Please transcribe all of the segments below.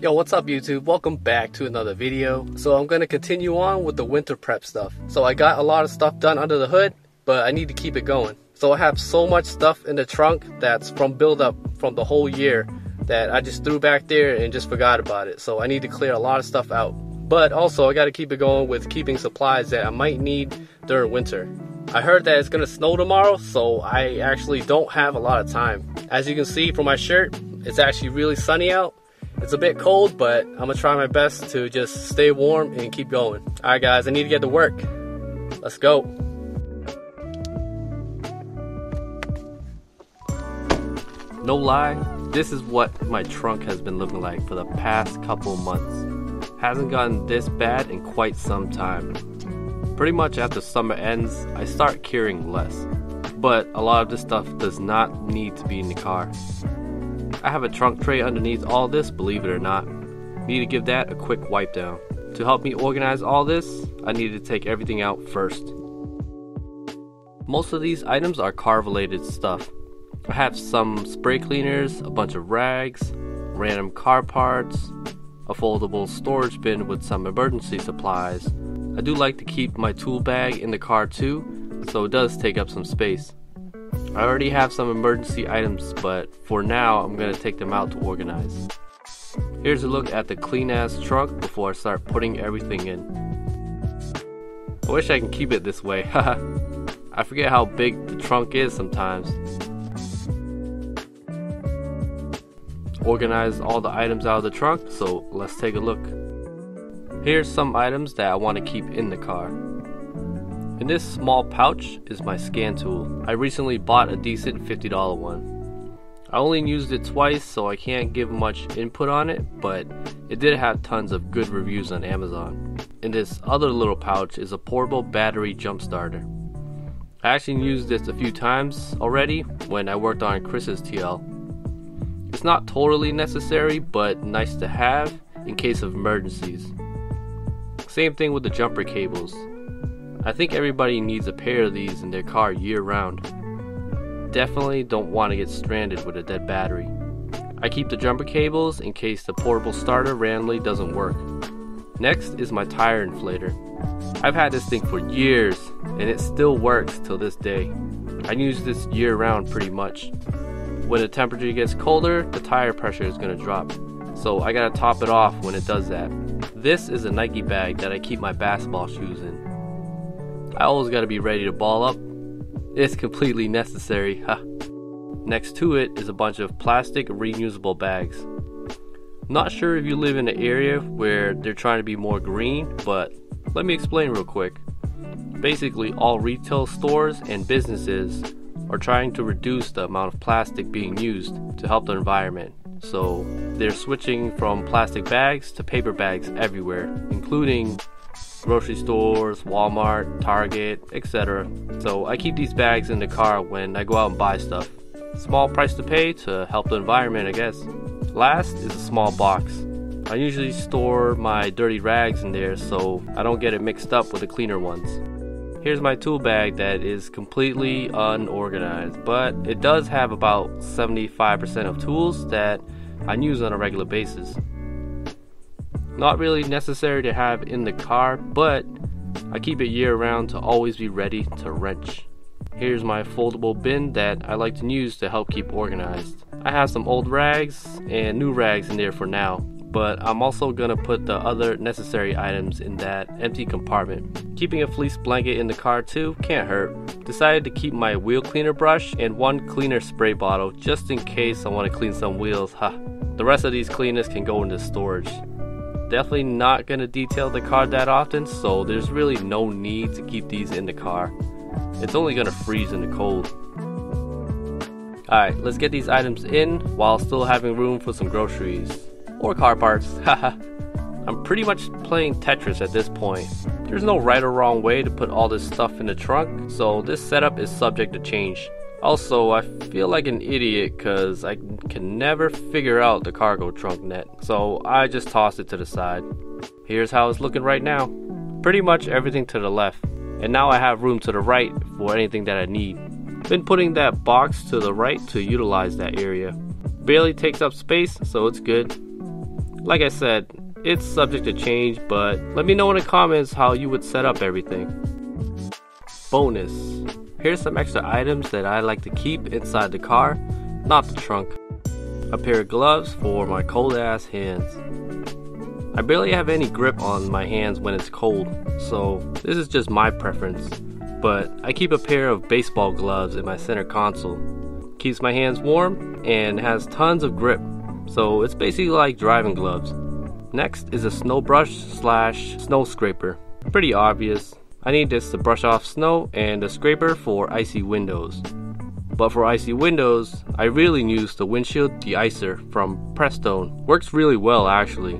Yo, what's up YouTube? Welcome back to another video. So I'm gonna continue on with the winter prep stuff. So I got a lot of stuff done under the hood, but I need to keep it going. So I have so much stuff in the trunk that's from buildup from the whole year that I just threw back there and just forgot about it. So I need to clear a lot of stuff out. But also I gotta keep it going with keeping supplies that I might need during winter. I heard that it's gonna snow tomorrow, so I actually don't have a lot of time. As you can see from my shirt, it's actually really sunny out. It's a bit cold, but I'm gonna try my best to just stay warm and keep going. Alright guys, I need to get to work. Let's go. No lie, this is what my trunk has been looking like for the past couple months. Hasn't gotten this bad in quite some time. Pretty much after summer ends, I start carrying less. But a lot of this stuff does not need to be in the car. I have a trunk tray underneath all this, believe it or not. Need to give that a quick wipe down. To help me organize all this, I need to take everything out first. Most of these items are car related stuff. I have some spray cleaners, a bunch of rags, random car parts, a foldable storage bin with some emergency supplies. I do like to keep my tool bag in the car too, so it does take up some space. I already have some emergency items, but for now I'm going to take them out to organize. Here's a look at the clean ass trunk before I start putting everything in. I wish I can keep it this way, haha. I forget how big the trunk is sometimes. Organize all the items out of the trunk, so let's take a look. Here's some items that I want to keep in the car. In this small pouch is my scan tool. I recently bought a decent $50 one. I only used it twice, so I can't give much input on it, but it did have tons of good reviews on Amazon. In this other little pouch is a portable battery jump starter. I actually used this a few times already when I worked on Chris's TL. It's not totally necessary, but nice to have in case of emergencies. Same thing with the jumper cables. I think everybody needs a pair of these in their car year round. Definitely don't want to get stranded with a dead battery. I keep the jumper cables in case the portable starter randomly doesn't work. Next is my tire inflator. I've had this thing for years and it still works till this day. I use this year round pretty much. When the temperature gets colder, the tire pressure is going to drop. So I gotta top it off when it does that. This is a Nike bag that I keep my basketball shoes in. I always gotta be ready to ball up. It's completely necessary, huh? Next to it is a bunch of plastic reusable bags. Not sure if you live in an area where they're trying to be more green, but let me explain real quick. Basically, all retail stores and businesses are trying to reduce the amount of plastic being used to help the environment. So they're switching from plastic bags to paper bags everywhere, including grocery stores, Walmart, Target, etc. So I keep these bags in the car when I go out and buy stuff. Small price to pay to help the environment, I guess. Last is a small box. I usually store my dirty rags in there so I don't get it mixed up with the cleaner ones. Here's my tool bag that is completely unorganized, but it does have about 75% of tools that I use on a regular basis. Not really necessary to have in the car, but I keep it year round to always be ready to wrench. Here's my foldable bin that I like to use to help keep organized. I have some old rags and new rags in there for now, but I'm also gonna put the other necessary items in that empty compartment. Keeping a fleece blanket in the car too can't hurt. Decided to keep my wheel cleaner brush and one cleaner spray bottle just in case I want to clean some wheels. The rest of these cleaners can go into storage. Definitely not going to detail the car that often, so there's really no need to keep these in the car. It's only going to freeze in the cold. Alright, let's get these items in while still having room for some groceries. Or car parts, haha. I'm pretty much playing Tetris at this point. There's no right or wrong way to put all this stuff in the trunk, so this setup is subject to change. Also, I feel like an idiot because I can never figure out the cargo trunk net, so I just tossed it to the side. Here's how it's looking right now. Pretty much everything to the left, and now I have room to the right for anything that I need. Been putting that box to the right to utilize that area. Barely takes up space, so it's good. Like I said, it's subject to change, but let me know in the comments how you would set up everything. Bonus. Here's some extra items that I like to keep inside the car, not the trunk. A pair of gloves for my cold ass hands. I barely have any grip on my hands when it's cold, so this is just my preference. But I keep a pair of baseball gloves in my center console. Keeps my hands warm and has tons of grip, so it's basically like driving gloves. Next is a snow brush / snow scraper. Pretty obvious. I need this to brush off snow and a scraper for icy windows. But for icy windows, I really use the windshield de-icer from Prestone. Works really well actually.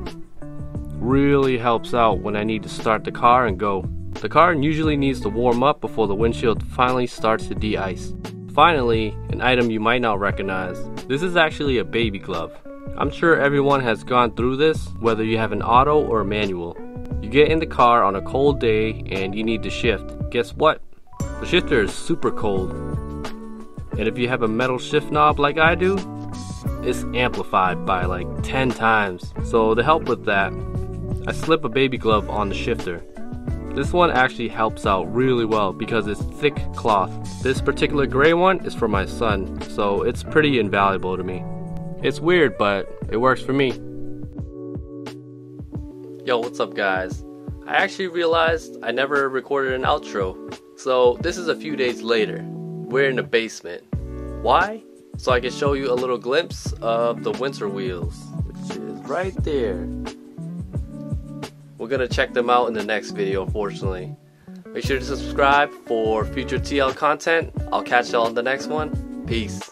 Really helps out when I need to start the car and go. The car usually needs to warm up before the windshield finally starts to de-ice. Finally, an item you might not recognize. This is actually a baby glove. I'm sure everyone has gone through this, whether you have an auto or a manual. You get in the car on a cold day and you need to shift. Guess what? The shifter is super cold. And if you have a metal shift knob like I do, it's amplified by like 10 times. So to help with that, I slip a baby glove on the shifter. This one actually helps out really well because it's thick cloth. This particular gray one is for my son, so it's pretty invaluable to me. It's weird, but it works for me. Yo, what's up guys? I actually realized I never recorded an outro. So this is a few days later. We're in the basement. Why? So I can show you a little glimpse of the winter wheels, which is right there. We're gonna check them out in the next video, unfortunately. Make sure to subscribe for future TL content. I'll catch y'all in the next one. Peace.